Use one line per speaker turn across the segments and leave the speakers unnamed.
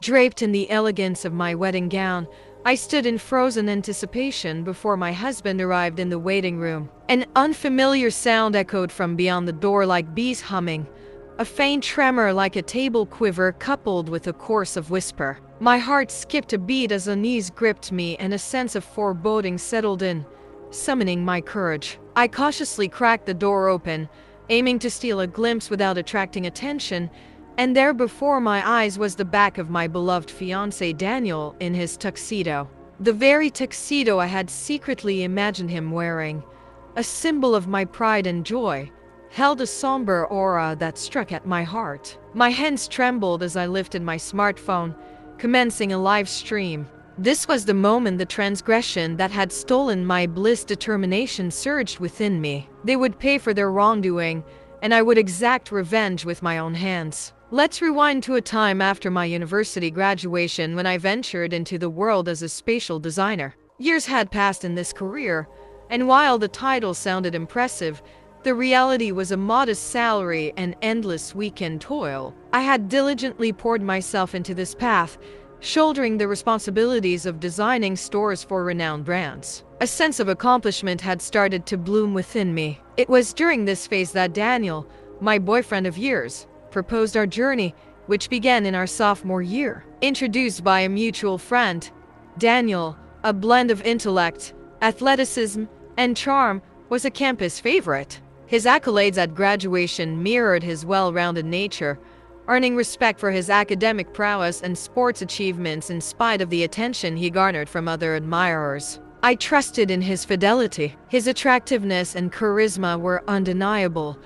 Draped in the elegance of my wedding gown, I stood in frozen anticipation before my husband arrived in the waiting room. An unfamiliar sound echoed from beyond the door like bees humming, a faint tremor like a table quiver coupled with a chorus of whisper. My heart skipped a beat as unease gripped me and a sense of foreboding settled in, summoning my courage. I cautiously cracked the door open, aiming to steal a glimpse without attracting attention, and there before my eyes was the back of my beloved fiancé Daniel in his tuxedo. The very tuxedo I had secretly imagined him wearing. A symbol of my pride and joy, held a somber aura that struck at my heart. My hands trembled as I lifted my smartphone, commencing a live stream. This was the moment the transgression that had stolen my bliss determination surged within me. They would pay for their wrongdoing, and I would exact revenge with my own hands. Let's rewind to a time after my university graduation when I ventured into the world as a spatial designer. Years had passed in this career, and while the title sounded impressive, the reality was a modest salary and endless weekend toil. I had diligently poured myself into this path, shouldering the responsibilities of designing stores for renowned brands. A sense of accomplishment had started to bloom within me. It was during this phase that Daniel, my boyfriend of years, proposed our journey, which began in our sophomore year. Introduced by a mutual friend, Daniel, a blend of intellect, athleticism, and charm, was a campus favorite. His accolades at graduation mirrored his well-rounded nature, earning respect for his academic prowess and sports achievements in spite of the attention he garnered from other admirers. I trusted in his fidelity. His attractiveness and charisma were undeniable,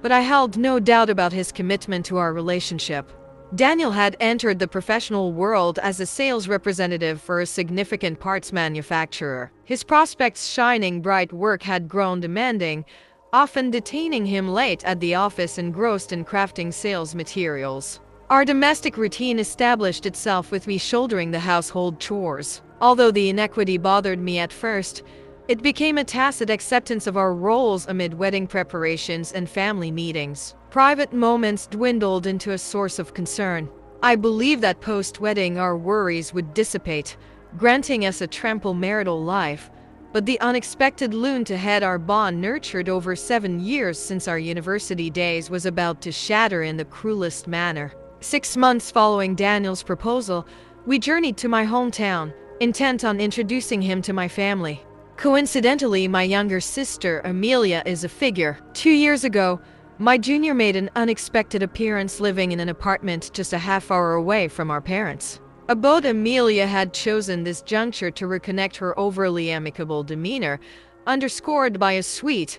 but I held no doubt about his commitment to our relationship. Daniel had entered the professional world as a sales representative for a significant parts manufacturer. His prospects' shining bright work had grown demanding, often detaining him late at the office engrossed in crafting sales materials. Our domestic routine established itself with me shouldering the household chores. Although the inequity bothered me at first, it became a tacit acceptance of our roles amid wedding preparations and family meetings. Private moments dwindled into a source of concern. I believed that post-wedding our worries would dissipate, granting us a tranquil marital life, but the unexpected loom ahead our bond nurtured over 7 years since our university days was about to shatter in the cruelest manner. 6 months following Daniel's proposal, we journeyed to my hometown, intent on introducing him to my family. Coincidentally, my younger sister, Amelia, is a figure. 2 years ago, my junior made an unexpected appearance living in an apartment just a half hour away from our parents. Both Amelia had chosen this juncture to reconnect her overly amicable demeanor, underscored by a sweet,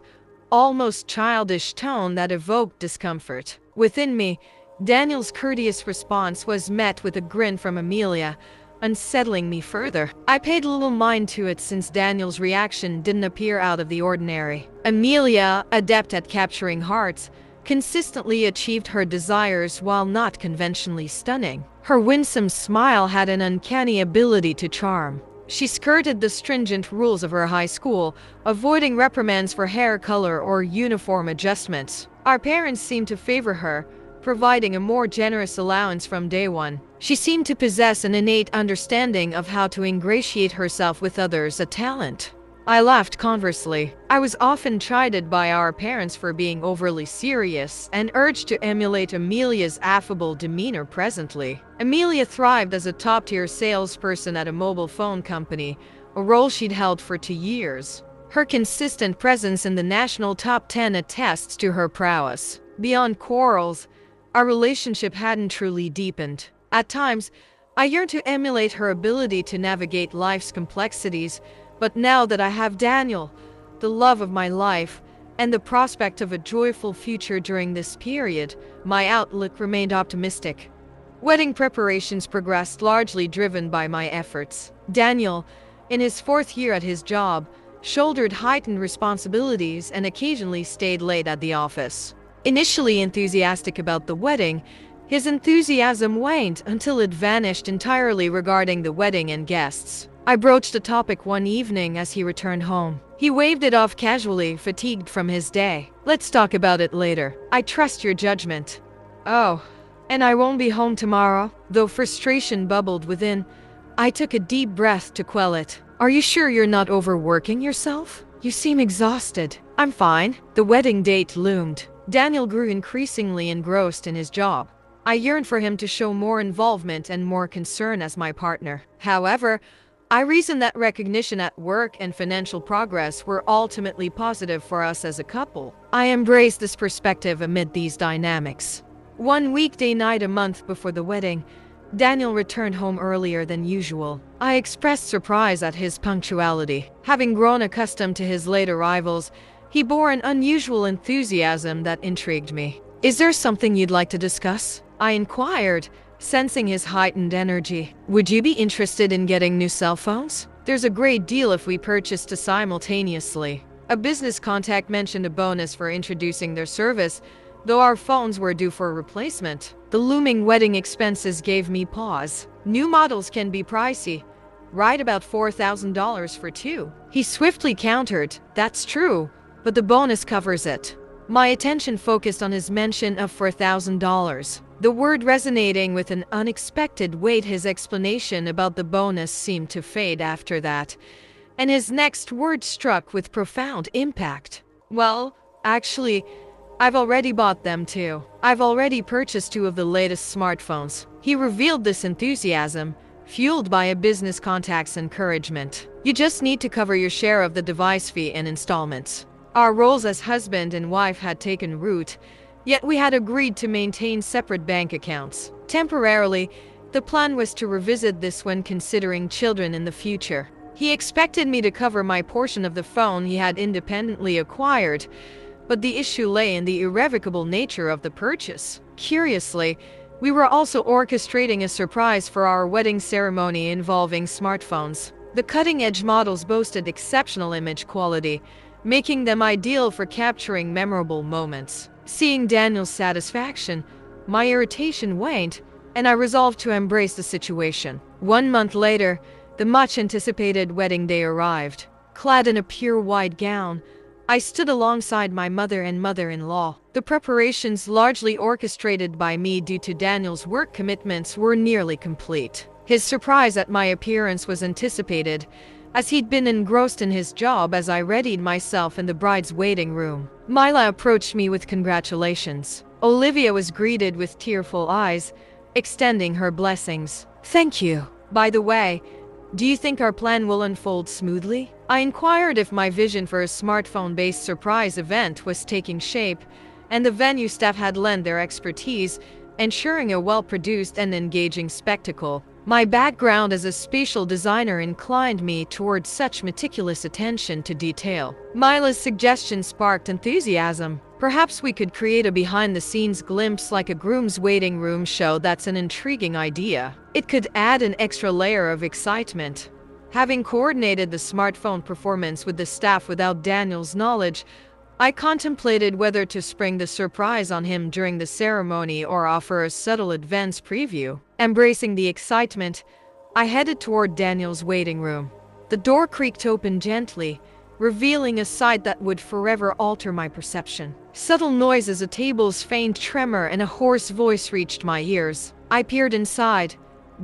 almost childish tone that evoked discomfort. Within me, Daniel's courteous response was met with a grin from Amelia, unsettling me further. I paid little mind to it since Daniel's reaction didn't appear out of the ordinary. Amelia, adept at capturing hearts, consistently achieved her desires while not conventionally stunning. Her winsome smile had an uncanny ability to charm. She skirted the stringent rules of her high school, avoiding reprimands for hair color or uniform adjustments. Our parents seemed to favor her, providing a more generous allowance from day one. She seemed to possess an innate understanding of how to ingratiate herself with others, a talent I laughed conversely. I was often chided by our parents for being overly serious and urged to emulate Amelia's affable demeanor presently. Amelia thrived as a top-tier salesperson at a mobile phone company, a role she'd held for 2 years. Her consistent presence in the national top 10 attests to her prowess. Beyond quarrels, our relationship hadn't truly deepened. At times, I yearned to emulate her ability to navigate life's complexities, but now that I have Daniel, the love of my life, and the prospect of a joyful future during this period, my outlook remained optimistic. Wedding preparations progressed, largely driven by my efforts. Daniel, in his 4th year at his job, shouldered heightened responsibilities and occasionally stayed late at the office. Initially enthusiastic about the wedding, his enthusiasm waned until it vanished entirely regarding the wedding and guests. I broached the topic one evening as he returned home. He waved it off casually, fatigued from his day. "Let's talk about it later. I trust your judgment." "Oh, And I won't be home tomorrow. Though frustration bubbled within, I took a deep breath to quell it. Are you sure you're not overworking yourself? You seem exhausted. I'm fine. The wedding date loomed. Daniel grew increasingly engrossed in his job. I yearned for him to show more involvement and more concern as my partner. However, I reasoned that recognition at work and financial progress were ultimately positive for us as a couple. I embraced this perspective amid these dynamics. One weekday night a month before the wedding, Daniel returned home earlier than usual. I expressed surprise at his punctuality. Having grown accustomed to his late arrivals, he bore an unusual enthusiasm that intrigued me. Is there something you'd like to discuss? I inquired, sensing his heightened energy. Would you be interested in getting new cell phones? There's a great deal if we purchased two simultaneously. A business contact mentioned a bonus for introducing their service, though our phones were due for a replacement. The looming wedding expenses gave me pause. New models can be pricey, right? About $4,000 for two. He swiftly countered, that's true, but the bonus covers it. My attention focused on his mention of $4,000. The word resonating with an unexpected weight. His explanation about the bonus seemed to fade after that, and his next word struck with profound impact. Well, actually, I've already bought them too. I've already purchased two of the latest smartphones. He revealed this enthusiasm, fueled by a business contact's encouragement. You just need to cover your share of the device fee in installments. Our roles as husband and wife had taken root, yet we had agreed to maintain separate bank accounts. Temporarily, the plan was to revisit this when considering children in the future. He expected me to cover my portion of the phone he had independently acquired, but the issue lay in the irrevocable nature of the purchase. Curiously, we were also orchestrating a surprise for our wedding ceremony involving smartphones. The cutting-edge models boasted exceptional image quality, making them ideal for capturing memorable moments. Seeing Daniel's satisfaction, my irritation waned, and I resolved to embrace the situation. 1 month later, the much-anticipated wedding day arrived. Clad in a pure white gown, I stood alongside my mother and mother-in-law. The preparations, largely orchestrated by me due to Daniel's work commitments, were nearly complete. His surprise at my appearance was anticipated, as he'd been engrossed in his job as I readied myself in the bride's waiting room. Mila approached me with congratulations. Olivia was greeted with tearful eyes, extending her blessings. Thank you. By the way, do you think our plan will unfold smoothly? I inquired if my vision for a smartphone-based surprise event was taking shape, and the venue staff had lent their expertise, ensuring a well-produced and engaging spectacle. My background as a spatial designer inclined me towards such meticulous attention to detail. Mila's suggestion sparked enthusiasm. Perhaps we could create a behind-the-scenes glimpse like a groom's waiting room show. That's an intriguing idea. It could add an extra layer of excitement. Having coordinated the smartphone performance with the staff without Daniel's knowledge, I contemplated whether to spring the surprise on him during the ceremony or offer a subtle advance preview. Embracing the excitement, I headed toward Daniel's waiting room. The door creaked open gently, revealing a sight that would forever alter my perception. Subtle noises, a table's faint tremor, and a hoarse voice reached my ears. I peered inside,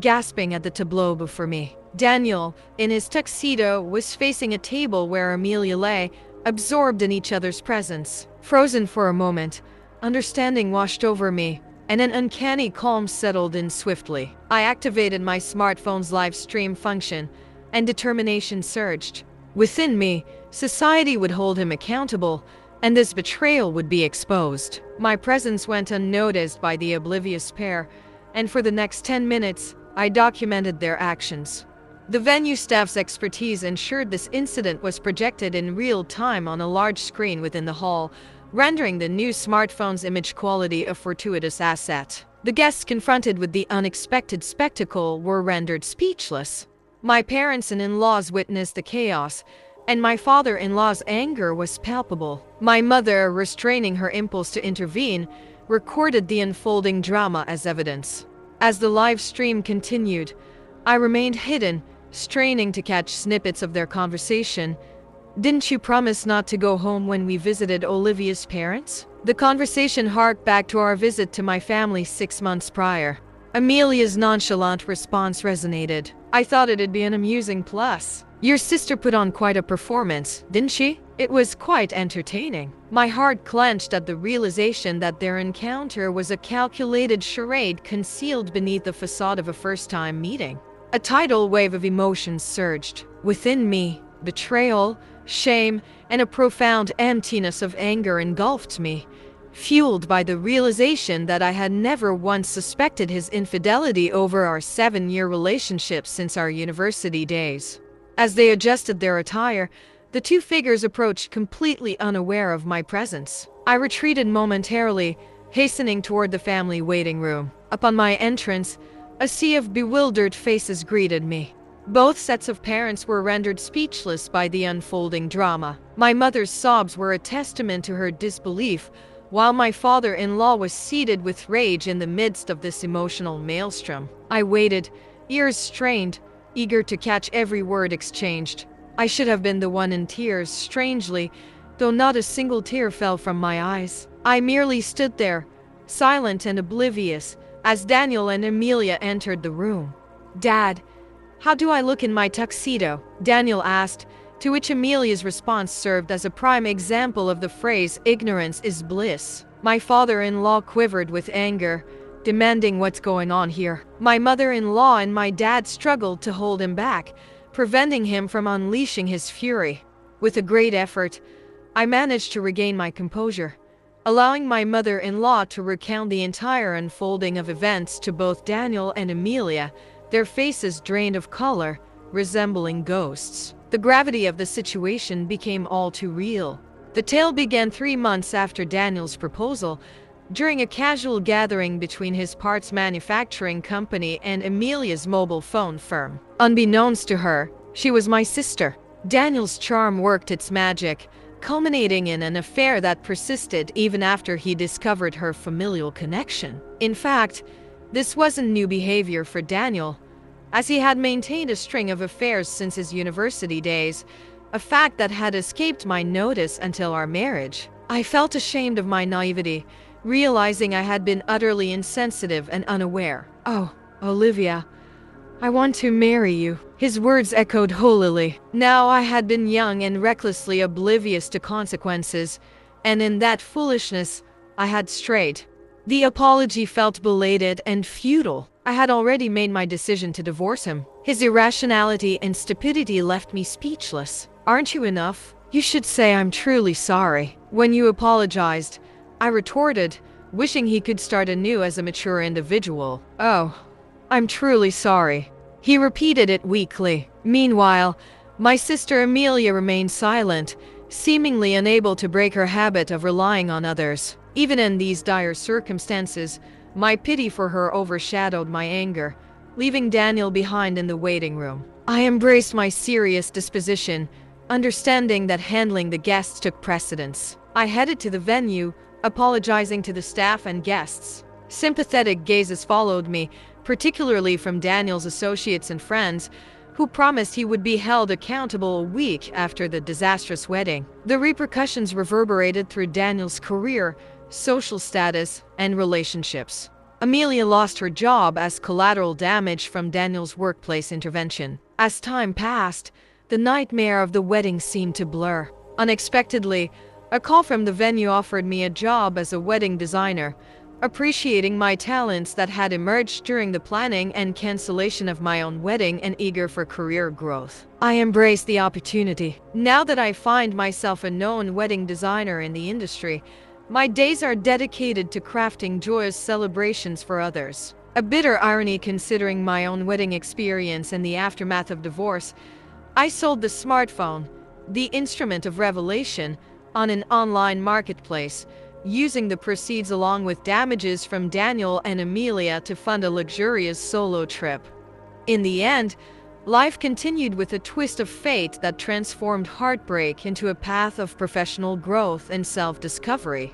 gasping at the tableau before me. Daniel, in his tuxedo, was facing a table where Amelia lay, absorbed in each other's presence. Frozen for a moment, understanding washed over me, and an uncanny calm settled in swiftly. I activated my smartphone's live stream function, and determination surged. Within me, society would hold him accountable, and this betrayal would be exposed. My presence went unnoticed by the oblivious pair, and for the next 10 minutes, I documented their actions. The venue staff's expertise ensured this incident was projected in real time on a large screen within the hall, rendering the new smartphone's image quality a fortuitous asset. The guests confronted with the unexpected spectacle were rendered speechless. My parents and in-laws witnessed the chaos, and my father-in-law's anger was palpable. My mother, restraining her impulse to intervene, recorded the unfolding drama as evidence. As the live stream continued, I remained hidden, straining to catch snippets of their conversation, Didn't you promise not to go home when we visited Olivia's parents? The conversation harked back to our visit to my family 6 months prior. Amelia's nonchalant response resonated. I thought it'd be an amusing plus. Your sister put on quite a performance, didn't she? It was quite entertaining. My heart clenched at the realization that their encounter was a calculated charade concealed beneath the facade of a first-time meeting. A tidal wave of emotions surged. Within me, betrayal, shame, and a profound emptiness of anger engulfed me, fueled by the realization that I had never once suspected his infidelity over our 7-year relationship since our university days. As they adjusted their attire, the two figures approached completely unaware of my presence. I retreated momentarily, hastening toward the family waiting room. Upon my entrance, a sea of bewildered faces greeted me. Both sets of parents were rendered speechless by the unfolding drama. My mother's sobs were a testament to her disbelief, while my father-in-law was seated with rage in the midst of this emotional maelstrom. I waited, ears strained, eager to catch every word exchanged. I should have been the one in tears, strangely, though not a single tear fell from my eyes. I merely stood there, silent and oblivious, as Daniel and Amelia entered the room. "Dad, how do I look in my tuxedo?" Daniel asked, to which Amelia's response served as a prime example of the phrase, "ignorance is bliss." My father-in-law quivered with anger, demanding what's going on here. My mother-in-law and my dad struggled to hold him back, preventing him from unleashing his fury. With a great effort, I managed to regain my composure, allowing my mother-in-law to recount the entire unfolding of events to both Daniel and Amelia, their faces drained of color, resembling ghosts. The gravity of the situation became all too real. The tale began 3 months after Daniel's proposal, during a casual gathering between his parts manufacturing company and Amelia's mobile phone firm. Unbeknownst to her, she was my sister. Daniel's charm worked its magic, culminating in an affair that persisted even after he discovered her familial connection. In fact, this wasn't new behavior for Daniel, as he had maintained a string of affairs since his university days, a fact that had escaped my notice until our marriage. I felt ashamed of my naivety, realizing I had been utterly insensitive and unaware. "Oh, Olivia, I want to marry you." His words echoed holily. Now I had been young and recklessly oblivious to consequences, and in that foolishness, I had strayed. The apology felt belated and futile. I had already made my decision to divorce him. His irrationality and stupidity left me speechless. "Aren't you enough? You should say I'm truly sorry." "When you apologized," I retorted, wishing he could start anew as a mature individual. "Oh, I'm truly sorry." He repeated it weakly. Meanwhile, my sister Amelia remained silent, seemingly unable to break her habit of relying on others. Even in these dire circumstances, my pity for her overshadowed my anger, leaving Daniel behind in the waiting room. I embraced my serious disposition, understanding that handling the guests took precedence. I headed to the venue, apologizing to the staff and guests. Sympathetic gazes followed me, particularly from Daniel's associates and friends, who promised he would be held accountable a week after the disastrous wedding. The repercussions reverberated through Daniel's career, social status, and relationships. Amelia lost her job as collateral damage from Daniel's workplace intervention. As time passed, the nightmare of the wedding seemed to blur. Unexpectedly, a call from the venue offered me a job as a wedding designer, appreciating my talents that had emerged during the planning and cancellation of my own wedding and eager for career growth. I embraced the opportunity. Now that I find myself a known wedding designer in the industry, my days are dedicated to crafting joyous celebrations for others. A bitter irony considering my own wedding experience and the aftermath of divorce, I sold the smartphone, the instrument of revelation, on an online marketplace, using the proceeds along with damages from Daniel and Amelia to fund a luxurious solo trip. In the end, life continued with a twist of fate that transformed heartbreak into a path of professional growth and self-discovery.